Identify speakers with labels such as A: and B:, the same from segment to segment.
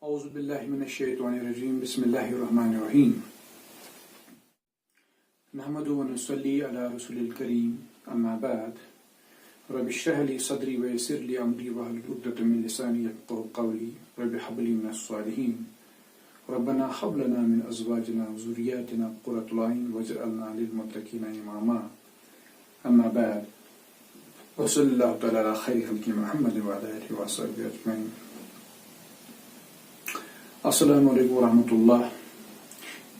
A: أعوذ بالله من الشيطان الرجيم بسم الله الرحمن الرحيم نحمد ونصلي على رسول الكريم أما بعد رب اشرح لي صدري ويسر لي أمري واحلل عقدة من لساني يفقهوا قولي رب هب لي من الصالحين ربنا هب لنا من أزواجنا وذرياتنا قرة العين واجعلنا للمتقين إماما أما بعد وصلى الله تعالى على خير خلق محمد وعلى آله وصحبه أجمعين. Assalamu alaikum wa rahmatullah.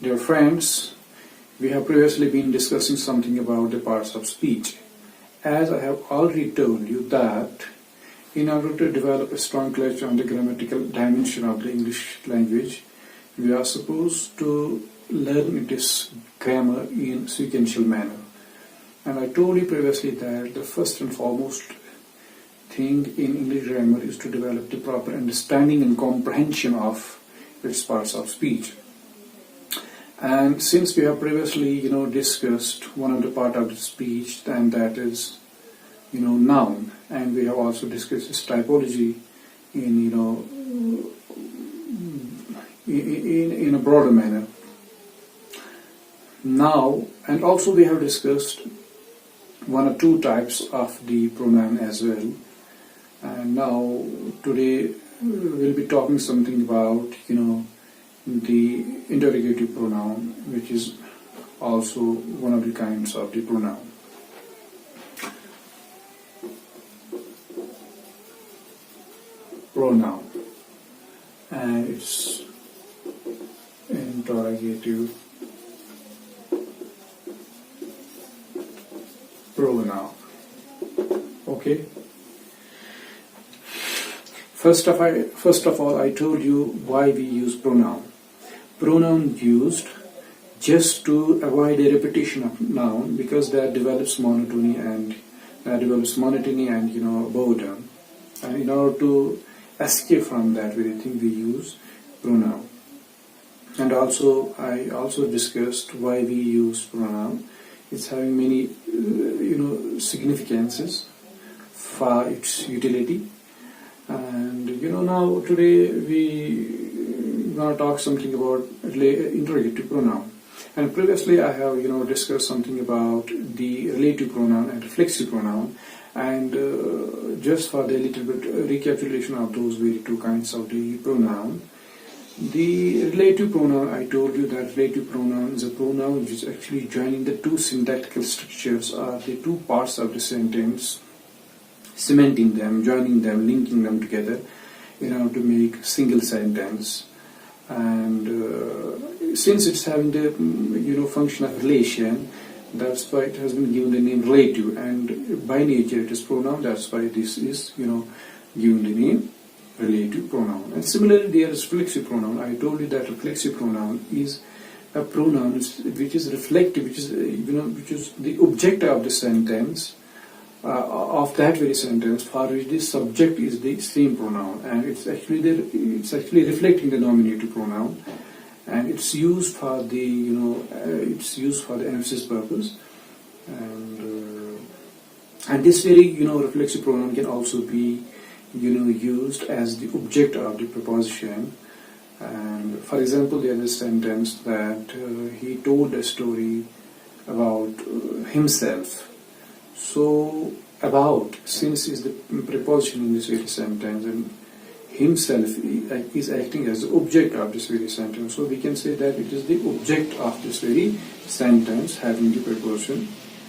A: Dear friends, we have previously been discussing something about the parts of speech. As I have already told you that in order to develop a strong clutch on the grammatical dimension of the English language, we are supposed to learn its grammar in sequential manner. And I told you previously that the first and foremost thing in English grammar is to develop the proper understanding and comprehension of its parts of speech. And since we have previously, discussed one of the part of the speech, and that is, noun, and we have also discussed its typology in, in a broader manner. Now, and also we have discussed one or two types of the pronoun as well. And now, today, we'll be talking something about, the interrogative pronoun, which is also one of the kinds of the pronoun. Pronoun, and it's interrogative pronoun. Okay. First of all, I told you why we use pronoun. Pronoun used just to avoid a repetition of noun, because that develops monotony and boredom. And in order to escape from that very thing, we use pronoun. And also, I also discussed why we use pronoun. It's having many, significances for its utility. And now today we gonna talk something about interrogative pronoun. And previously I have discussed something about the relative pronoun and reflexive pronoun. And just for the little bit recapitulation of those very two kinds of the pronoun. The relative pronoun, I told you that relative pronoun is a pronoun which is actually joining the two syntactical structures or the two parts of the sentence, cementing them, joining them, linking them together in order to make a single sentence. And since it's having the function of relation, that's why it has been given the name relative. And by nature it is pronoun. That's why this is given the name relative pronoun. And similarly, there is reflexive pronoun. I told you that reflexive pronoun is a pronoun which is reflective, which is the object of the sentence. Of that very sentence, for which the subject is the same pronoun, and it's actually reflecting the nominative pronoun, and it's used for the emphasis purpose, and this very reflexive pronoun can also be used as the object of the preposition. And for example, there is a sentence that he told a story about himself. So, about, since is the preposition in this very sentence, and himself is acting as the object of this very sentence. So we can say that it is the object of this very sentence having the preposition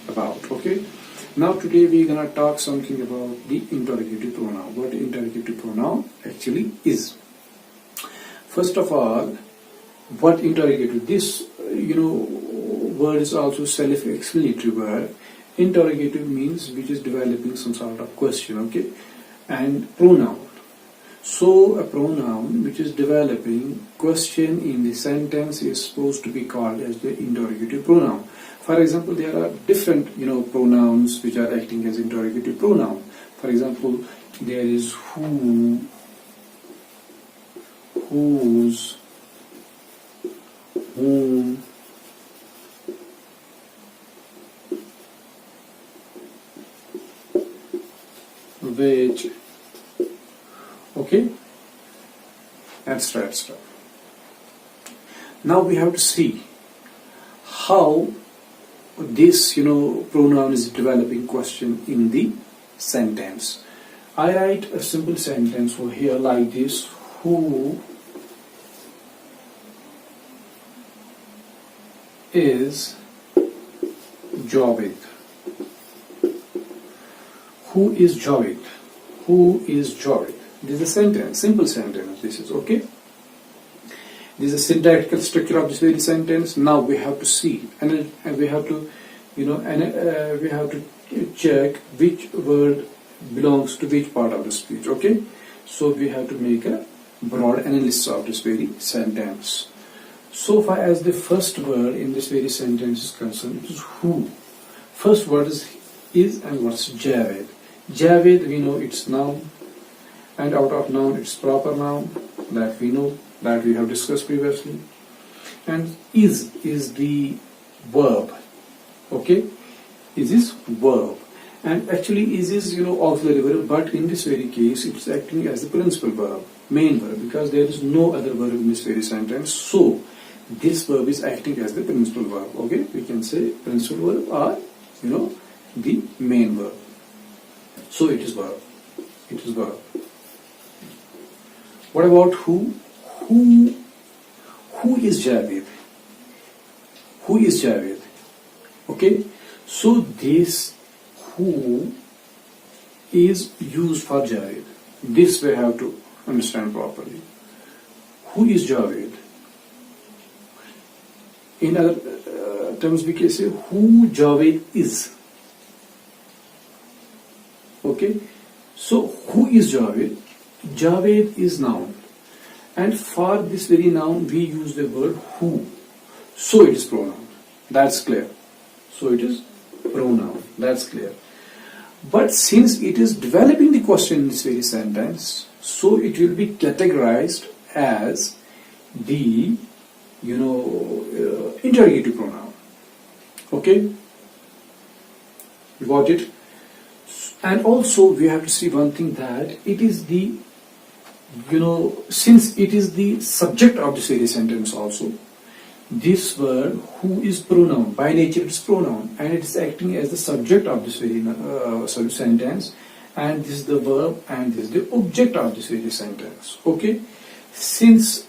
A: about. Okay. Now today we are gonna talk something about the interrogative pronoun. What the interrogative pronoun actually is. First of all, what interrogative? This word is also self-explanatory word. Interrogative means which is developing some sort of question, okay? And pronoun. So a pronoun which is developing question in the sentence is supposed to be called as the interrogative pronoun. For example, there are different pronouns which are acting as interrogative pronoun. For example, there is who, whose, whom, which. Okay, etc., etc. Now we have to see how this pronoun is developing question in the sentence. I write a simple sentence over here like this: who is Javed? Who is Javed? Who is Javed? This is a sentence, simple sentence. This is okay. This is a syntactical structure of this very sentence. Now we have to see, and we have to, we have to check which word belongs to which part of the speech. Okay, so we have to make a broad analysis of this very sentence. So far as the first word in this very sentence is concerned, it is who. First word is and what's Javed. Javed, we know it's noun, and out of noun it's proper noun, that we know, that we have discussed previously. And is the verb. Okay, is verb, and actually is auxiliary verb, but in this very case it's acting as the principal verb, main verb, because there is no other verb in this very sentence. So this verb is acting as the principal verb. Okay, we can say principal verb or the main verb. So it is verb. It is verb. What about who? Who is Javed? Who is Javed? Okay, so this who is used for Javed. This we have to understand properly. Who is Javed? In other terms, we can say who Javed is. Okay, so who is Javed? Javed is noun, and for this very noun we use the word who. So it is pronoun. That's clear. So it is pronoun. That's clear. But since it is developing the question in this very sentence, so it will be categorized as the interrogative pronoun. Okay, you got it? And also we have to see one thing, that it is the since it is the subject of this very sentence also, this word who is pronoun, by nature it's pronoun, and it is acting as the subject of this very sentence, and this is the verb, and this is the object of this very sentence. Okay, since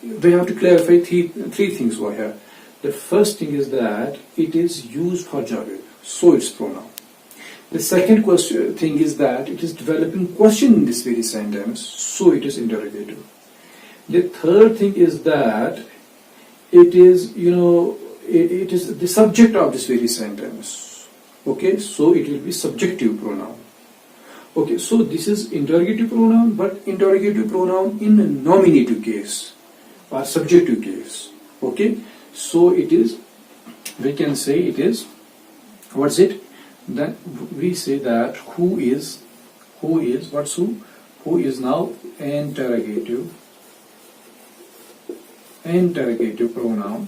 A: we have to clarify three things over here. The first thing is that it is used for Javed, so it's pronoun. The second thing is that it is developing question in this very sentence, so it is interrogative. The third thing is that it is it is the subject of this very sentence. Okay, so it will be subjective pronoun. Okay, so this is interrogative pronoun, but interrogative pronoun in a nominative case or subjective case. Okay, so it is, we can say it is, what's it? Then we say that who is what's who? Who is now interrogative pronoun,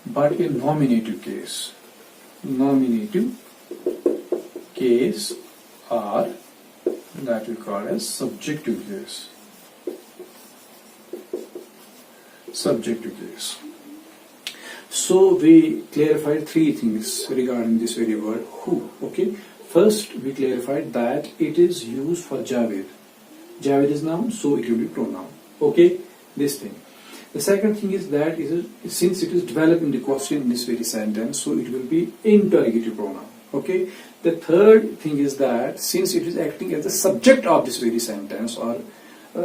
A: but in nominative case, or that we call as subjective case. So we clarified three things regarding this very word who. Okay, first we clarified that it is used for Javed. Javed is noun, so it will be pronoun. Okay, this thing. The second thing is that since it is developing the question in this very sentence, so it will be interrogative pronoun. Okay. The third thing is that since it is acting as the subject of this very sentence or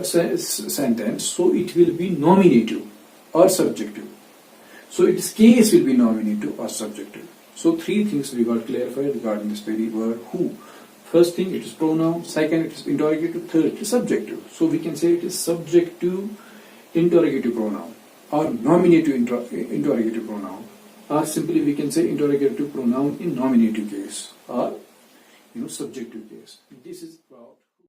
A: sentence, so it will be nominative or subjective. So its case will be nominative or subjective. So three things we got clarified regarding this very word who. First thing, it is pronoun. Second, it is interrogative. Third, it is subjective. So we can say it is subjective interrogative pronoun or nominative interrogative pronoun, or simply we can say interrogative pronoun in nominative case or subjective case. This is about